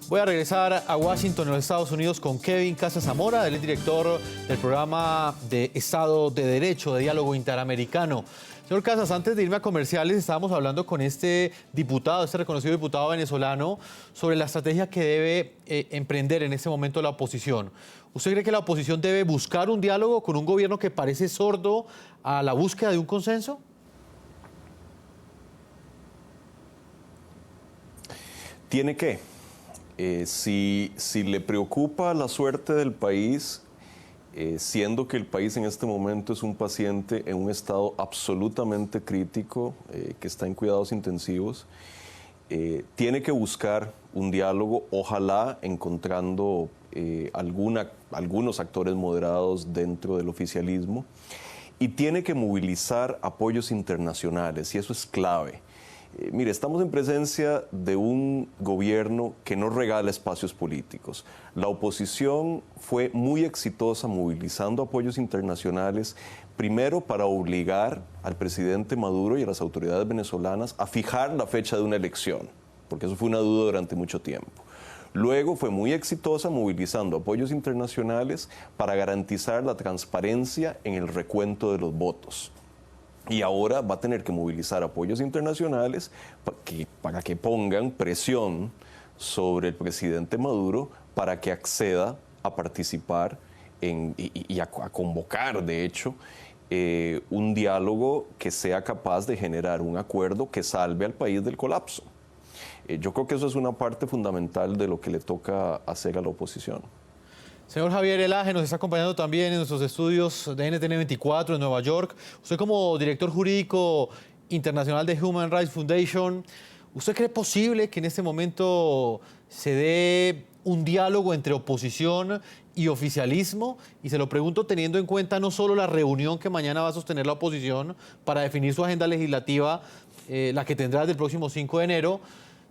Voy a regresar a Washington, en los Estados Unidos, con Kevin Casas Zamora. Él es director del programa de Estado de Derecho, de Diálogo Interamericano. Señor Casas, antes de irme a comerciales, estábamos hablando con este diputado, este reconocido diputado venezolano, sobre la estrategia que debe emprender en este momento la oposición. ¿Usted cree que la oposición debe buscar un diálogo con un gobierno que parece sordo a la búsqueda de un consenso? Tiene que. Si le preocupa la suerte del país, siendo que el país en este momento es un paciente en un estado absolutamente crítico, que está en cuidados intensivos, tiene que buscar un diálogo, ojalá encontrando algunos actores moderados dentro del oficialismo, y tiene que movilizar apoyos internacionales, y eso es clave. Mire, estamos en presencia de un gobierno que no regala espacios políticos. La oposición fue muy exitosa movilizando apoyos internacionales, primero para obligar al presidente Maduro y a las autoridades venezolanas a fijar la fecha de una elección, porque eso fue una duda durante mucho tiempo. Luego fue muy exitosa movilizando apoyos internacionales para garantizar la transparencia en el recuento de los votos. Y ahora va a tener que movilizar apoyos internacionales para que pongan presión sobre el presidente Maduro para que acceda a participar y a convocar, de hecho, un diálogo que sea capaz de generar un acuerdo que salve al país del colapso. Yo creo que eso es una parte fundamental de lo que le toca hacer a la oposición. Señor Javier Elaje nos está acompañando también en nuestros estudios de NTN 24 en Nueva York. Usted, como director jurídico internacional de Human Rights Foundation, ¿usted cree posible que en este momento se dé un diálogo entre oposición y oficialismo? Y se lo pregunto teniendo en cuenta no solo la reunión que mañana va a sostener la oposición para definir su agenda legislativa, la que tendrá desde el próximo 5 de enero,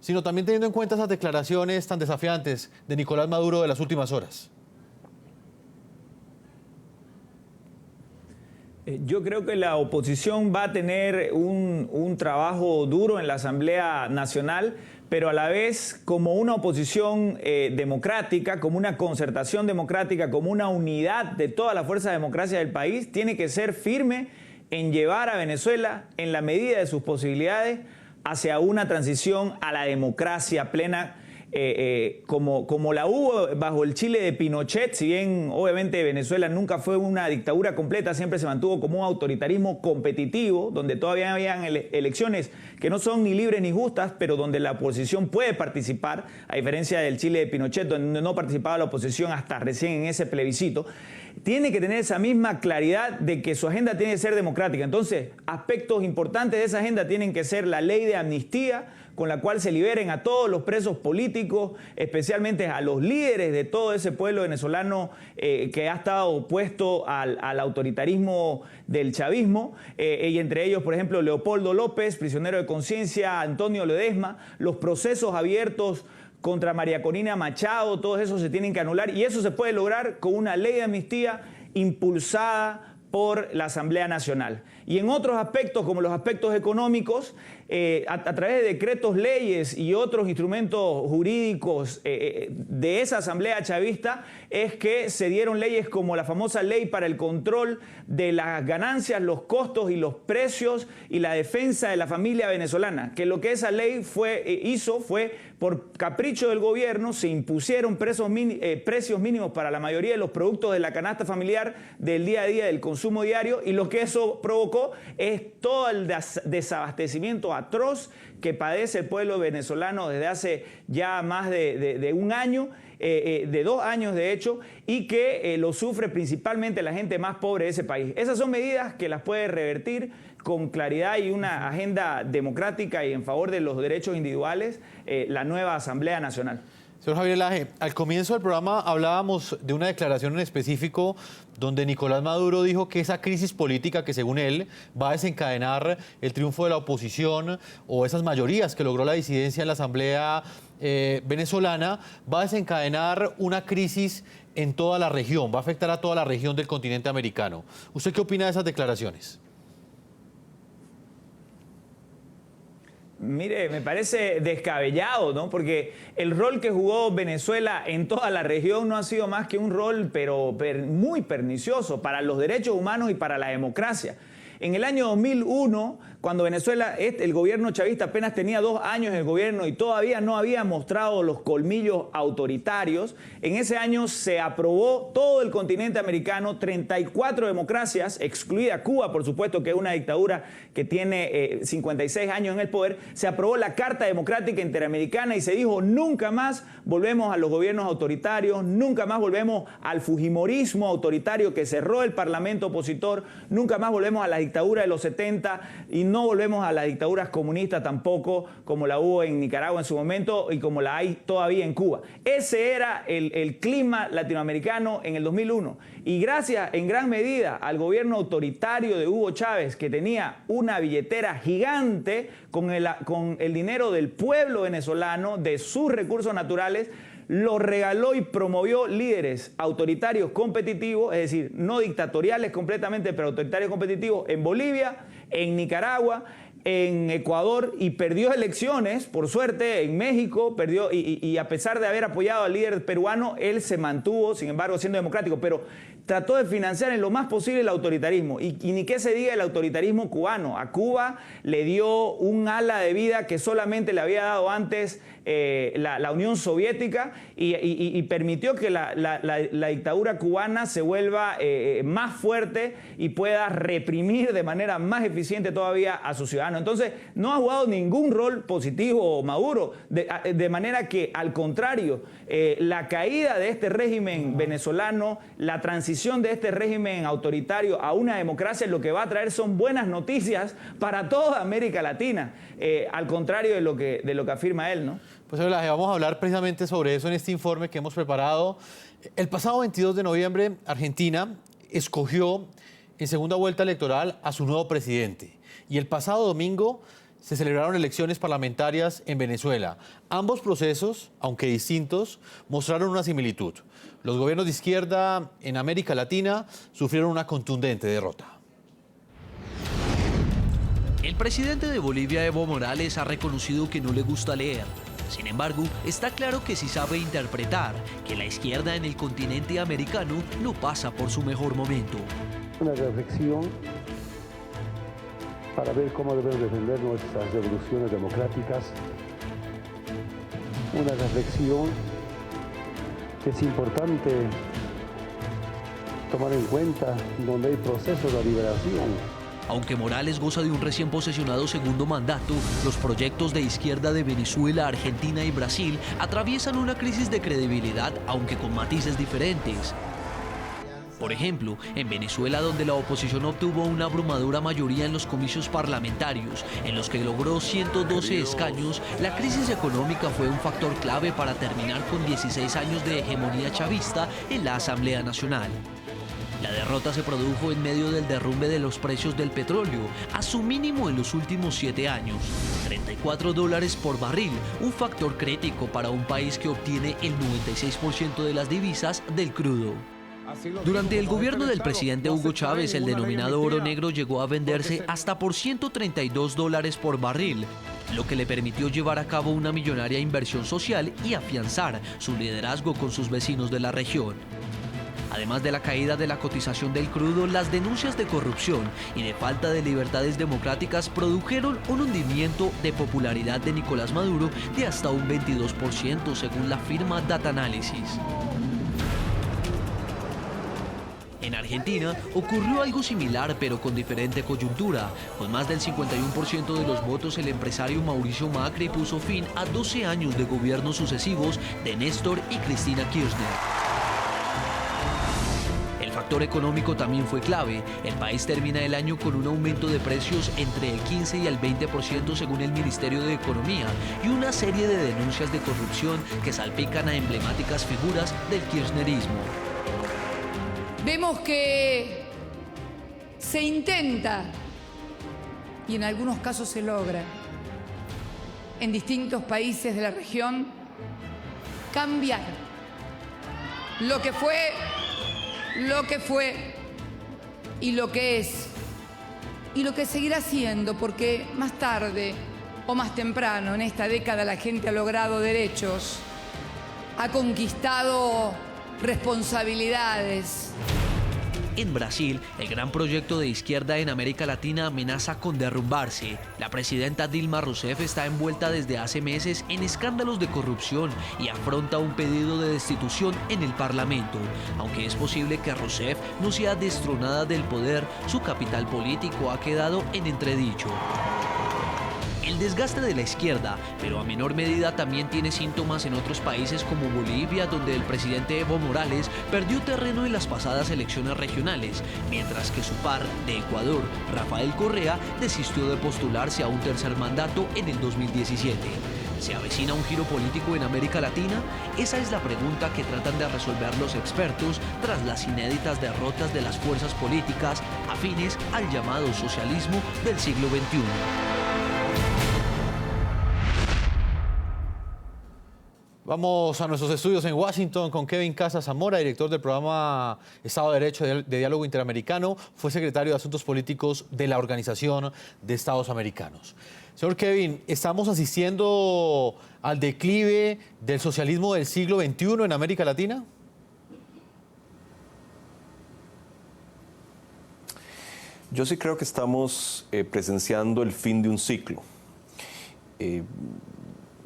sino también teniendo en cuenta esas declaraciones tan desafiantes de Nicolás Maduro de las últimas horas. Yo creo que la oposición va a tener un trabajo duro en la Asamblea Nacional, pero a la vez como una oposición democrática, como una concertación democrática, como una unidad de toda la fuerza de democracia del país, tiene que ser firme en llevar a Venezuela, en la medida de sus posibilidades, hacia una transición a la democracia plena, como la hubo bajo el Chile de Pinochet. Si bien obviamente Venezuela nunca fue una dictadura completa, siempre se mantuvo como un autoritarismo competitivo, donde todavía habían elecciones que no son ni libres ni justas, pero donde la oposición puede participar, a diferencia del Chile de Pinochet, donde no participaba la oposición hasta recién en ese plebiscito. Tiene que tener esa misma claridad de que su agenda tiene que ser democrática. Entonces, aspectos importantes de esa agenda tienen que ser la ley de amnistía, con la cual se liberen a todos los presos políticos, especialmente a los líderes de todo ese pueblo venezolano que ha estado opuesto al autoritarismo del chavismo, y entre ellos, por ejemplo, Leopoldo López, prisionero de conciencia, Antonio Ledesma, los procesos abiertos contra María Corina Machado, todos esos se tienen que anular, y eso se puede lograr con una ley de amnistía impulsada por la Asamblea Nacional. Y en otros aspectos, como los aspectos económicos, a través de decretos, leyes y otros instrumentos jurídicos de esa Asamblea Chavista, es que se dieron leyes como la famosa ley para el control de las ganancias, los costos y los precios y la defensa de la familia venezolana, que lo que esa ley hizo fue, por capricho del gobierno, se impusieron precios mínimos para la mayoría de los productos de la canasta familiar del día a día, del consumo diario, y lo que eso provocó es todo el desabastecimiento atroz que padece el pueblo venezolano desde hace ya más de un año, de 2 años de hecho, y que lo sufre principalmente la gente más pobre de ese país. Esas son medidas que las puede revertir con claridad y una agenda democrática y en favor de los derechos individuales la nueva Asamblea Nacional. Señor Javier Elaje, al comienzo del programa hablábamos de una declaración en específico donde Nicolás Maduro dijo que esa crisis política que, según él, va a desencadenar el triunfo de la oposición o esas mayorías que logró la disidencia en la Asamblea venezolana, va a desencadenar una crisis en toda la región, va a afectar a toda la región del continente americano. ¿Usted qué opina de esas declaraciones? Mire, me parece descabellado, ¿no? Porque el rol que jugó Venezuela en toda la región no ha sido más que un rol, muy pernicioso para los derechos humanos y para la democracia. En el año 2001, cuando Venezuela, el gobierno chavista apenas tenía 2 años en el gobierno y todavía no había mostrado los colmillos autoritarios, en ese año se aprobó todo el continente americano, 34 democracias, excluida Cuba, por supuesto, que es una dictadura que tiene 56 años en el poder, se aprobó la Carta Democrática Interamericana y se dijo nunca más volvemos a los gobiernos autoritarios, nunca más volvemos al fujimorismo autoritario que cerró el parlamento opositor, nunca más volvemos a la dictadura de los 70 y no volvemos a las dictaduras comunistas tampoco, como la hubo en Nicaragua en su momento y como la hay todavía en Cuba. Ese era el clima latinoamericano en el 2001. Y gracias en gran medida al gobierno autoritario de Hugo Chávez, que tenía una billetera gigante con el dinero del pueblo venezolano, de sus recursos naturales, lo regaló y promovió líderes autoritarios competitivos, es decir, no dictatoriales completamente, pero autoritarios competitivos en Bolivia, en Nicaragua, en Ecuador, y perdió elecciones, por suerte, en México, perdió, y a pesar de haber apoyado al líder peruano, él se mantuvo, sin embargo, siendo democrático, pero trató de financiar en lo más posible el autoritarismo. Y ni qué se diga el autoritarismo cubano. A Cuba le dio un ala de vida que solamente le había dado antes la Unión Soviética y permitió que la dictadura cubana se vuelva más fuerte y pueda reprimir de manera más eficiente todavía a sus ciudadanos. Entonces, no ha jugado ningún rol positivo Maduro, de manera que, al contrario, la caída de este régimen venezolano, la transición de este régimen autoritario a una democracia, lo que va a traer son buenas noticias para toda América Latina, al contrario de lo que afirma él, ¿no? Pues vamos a hablar precisamente sobre eso en este informe que hemos preparado. El pasado 22 de noviembre, Argentina escogió en segunda vuelta electoral a su nuevo presidente. Y el pasado domingo se celebraron elecciones parlamentarias en Venezuela. Ambos procesos, aunque distintos, mostraron una similitud. Los gobiernos de izquierda en América Latina sufrieron una contundente derrota. El presidente de Bolivia, Evo Morales, ha reconocido que no le gusta leer. Sin embargo, está claro que sí sabe interpretar que la izquierda en el continente americano no pasa por su mejor momento. Una reflexión para ver cómo debemos defender nuestras revoluciones democráticas. Una reflexión que es importante tomar en cuenta donde hay procesos de liberación. Aunque Morales goza de un recién posesionado segundo mandato, los proyectos de izquierda de Venezuela, Argentina y Brasil atraviesan una crisis de credibilidad, aunque con matices diferentes. Por ejemplo, en Venezuela, donde la oposición obtuvo una abrumadora mayoría en los comicios parlamentarios, en los que logró 112 escaños, la crisis económica fue un factor clave para terminar con 16 años de hegemonía chavista en la Asamblea Nacional. La derrota se produjo en medio del derrumbe de los precios del petróleo, a su mínimo en los últimos 7 años, $34 por barril, un factor crítico para un país que obtiene el 96% de las divisas del crudo. Durante el gobierno del presidente Hugo Chávez, el denominado oro negro llegó a venderse hasta por $132 por barril, lo que le permitió llevar a cabo una millonaria inversión social y afianzar su liderazgo con sus vecinos de la región. Además de la caída de la cotización del crudo, las denuncias de corrupción y de falta de libertades democráticas produjeron un hundimiento de popularidad de Nicolás Maduro de hasta un 22%, según la firma Data Analysis. En Argentina ocurrió algo similar, pero con diferente coyuntura. Con más del 51% de los votos, el empresario Mauricio Macri puso fin a 12 años de gobiernos sucesivos de Néstor y Cristina Kirchner. El factor económico también fue clave. El país termina el año con un aumento de precios entre el 15 y el 20% según el Ministerio de Economía y una serie de denuncias de corrupción que salpican a emblemáticas figuras del kirchnerismo. Vemos que se intenta, y en algunos casos se logra, en distintos países de la región, cambiar lo que fue y lo que es y lo que seguirá siendo, porque más tarde o más temprano, en esta década la gente ha logrado derechos, ha conquistado responsabilidades. En Brasil, el gran proyecto de izquierda en América Latina amenaza con derrumbarse. La presidenta Dilma Rousseff está envuelta desde hace meses en escándalos de corrupción y afronta un pedido de destitución en el Parlamento. Aunque es posible que Rousseff no sea destronada del poder, su capital político ha quedado en entredicho. El desgaste de la izquierda, pero a menor medida, también tiene síntomas en otros países como Bolivia, donde el presidente Evo Morales perdió terreno en las pasadas elecciones regionales, mientras que su par de Ecuador, Rafael Correa, desistió de postularse a un tercer mandato en el 2017. ¿Se avecina un giro político en América Latina? Esa es la pregunta que tratan de resolver los expertos tras las inéditas derrotas de las fuerzas políticas afines al llamado socialismo del siglo XXI. Vamos a nuestros estudios en Washington con Kevin Casas Zamora, director del programa Estado de Derecho de Diálogo Interamericano. Fue secretario de Asuntos Políticos de la Organización de Estados Americanos. Señor Kevin, ¿estamos asistiendo al declive del socialismo del siglo XXI en América Latina? Yo sí creo que estamos presenciando el fin de un ciclo.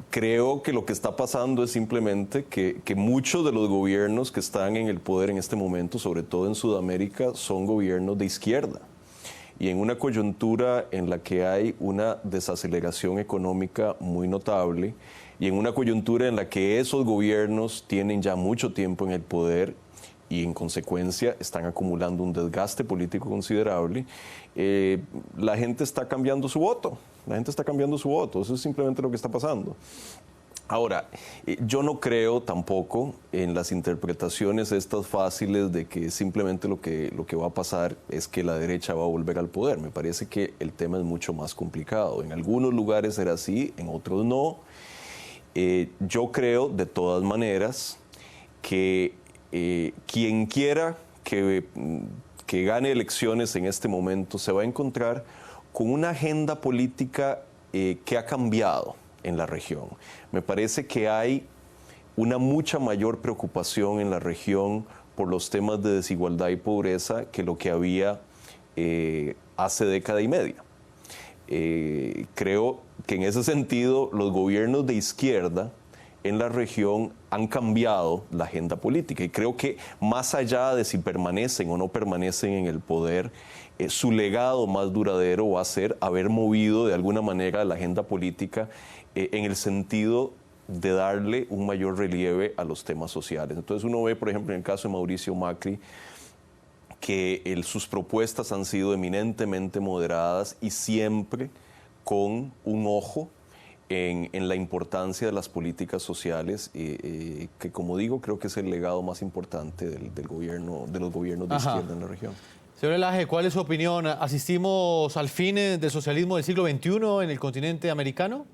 Creo que lo que está pasando es simplemente que muchos de los gobiernos que están en el poder en este momento, sobre todo en Sudamérica, son gobiernos de izquierda. Y en una coyuntura en la que hay una desaceleración económica muy notable y en una coyuntura en la que esos gobiernos tienen ya mucho tiempo en el poder y en consecuencia están acumulando un desgaste político considerable, la gente está cambiando su voto. La gente está cambiando su voto, eso es simplemente lo que está pasando. Ahora, yo no creo tampoco en las interpretaciones estas fáciles de que simplemente lo que va a pasar es que la derecha va a volver al poder. Me parece que el tema es mucho más complicado. En algunos lugares era así, en otros no. Yo creo, de todas maneras, que quien quiera que gane elecciones en este momento se va a encontrar con una agenda política que ha cambiado en la región. Me parece que hay una mucha mayor preocupación en la región por los temas de desigualdad y pobreza que lo que había hace década y media. Creo que en ese sentido los gobiernos de izquierda en la región han cambiado la agenda política y creo que más allá de si permanecen o no permanecen en el poder, su legado más duradero va a ser haber movido de alguna manera la agenda política en el sentido de darle un mayor relieve a los temas sociales. Entonces uno ve, por ejemplo, en el caso de Mauricio Macri, que sus propuestas han sido eminentemente moderadas y siempre con un ojo en la importancia de las políticas sociales, que como digo, creo que es el legado más importante del gobierno, de los gobiernos de izquierda en la región. Señor Elaje, ¿cuál es su opinión? ¿Asistimos al fin del socialismo del siglo XXI en el continente americano?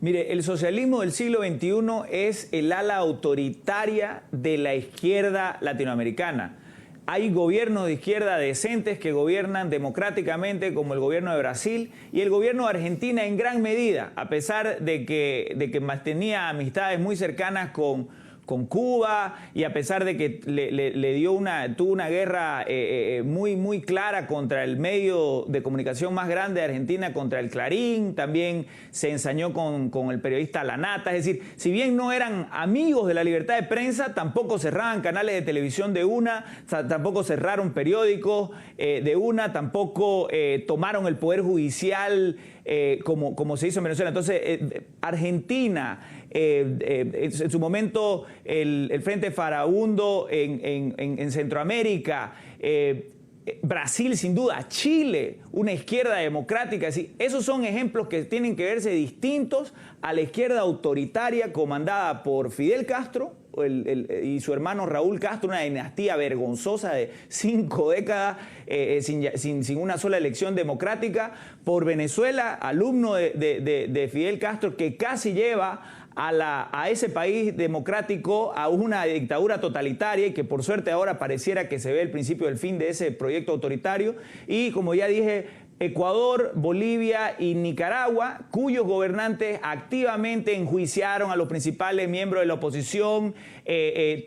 Mire, el socialismo del siglo XXI es el ala autoritaria de la izquierda latinoamericana. Hay gobiernos de izquierda decentes que gobiernan democráticamente, como el gobierno de Brasil y el gobierno de Argentina en gran medida, a pesar de que mantenía amistades muy cercanas con Cuba y a pesar de que tuvo una guerra muy clara contra el medio de comunicación más grande de Argentina, contra el Clarín, también se ensañó con el periodista La Nata. Es decir, si bien no eran amigos de la libertad de prensa, tampoco cerraban canales de televisión de una, tampoco cerraron periódicos de una, tampoco tomaron el poder judicial como se hizo en Venezuela. Entonces, Argentina, en su momento el Frente Farabundo en Centroamérica, Brasil sin duda, Chile, una izquierda democrática. Esos son ejemplos que tienen que verse distintos a la izquierda autoritaria comandada por Fidel Castro y su hermano Raúl Castro, una dinastía vergonzosa de 5 décadas sin una sola elección democrática, por Venezuela, alumno de Fidel Castro, que casi lleva a ese país democrático a una dictadura totalitaria y que por suerte ahora pareciera que se ve el principio del fin de ese proyecto autoritario. Y como ya dije, Ecuador, Bolivia y Nicaragua, cuyos gobernantes activamente enjuiciaron a los principales miembros de la oposición,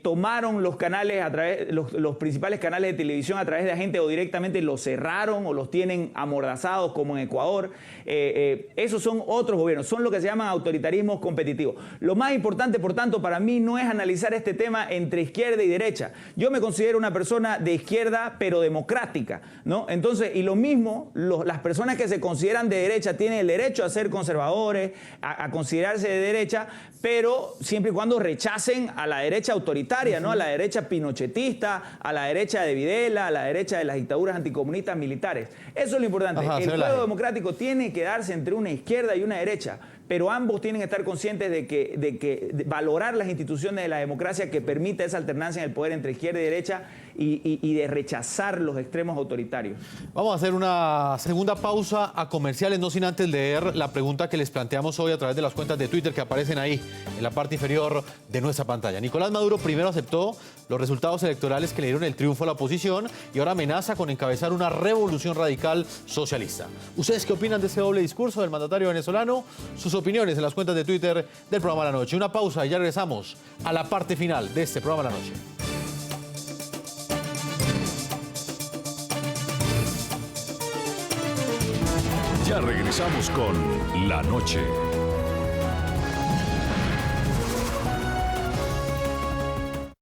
tomaron los canales los principales canales de televisión a través de agentes o directamente los cerraron o los tienen amordazados, como en Ecuador. Esos son otros gobiernos, son lo que se llaman autoritarismos competitivos. Lo más importante, por tanto, para mí no es analizar este tema entre izquierda y derecha. Yo me considero una persona de izquierda, pero democrática, ¿no? Entonces, y lo mismo, las personas que se consideran de derecha tienen el derecho a ser conservadores, a considerarse de derecha, pero siempre y cuando rechacen a la derecha autoritaria, ¿no? A la derecha pinochetista, a la derecha de Videla, a la derecha de las dictaduras anticomunistas militares. Eso es lo importante. Ajá, el señor juego Laje. democrático tiene que darse entre una izquierda y una derecha, pero ambos tienen que estar conscientes de valorar las instituciones de la democracia que permita esa alternancia en el poder entre izquierda y derecha y de rechazar los extremos autoritarios. Vamos a hacer una segunda pausa a comerciales, no sin antes leer la pregunta que les planteamos hoy a través de las cuentas de Twitter que aparecen ahí, en la parte inferior de nuestra pantalla. Nicolás Maduro primero aceptó los resultados electorales que le dieron el triunfo a la oposición y ahora amenaza con encabezar una revolución radical socialista. ¿Ustedes qué opinan de ese doble discurso del mandatario venezolano? Sus opiniones en las cuentas de Twitter del programa La Noche. Una pausa y ya regresamos a la parte final de este programa La Noche. Ya regresamos con La Noche.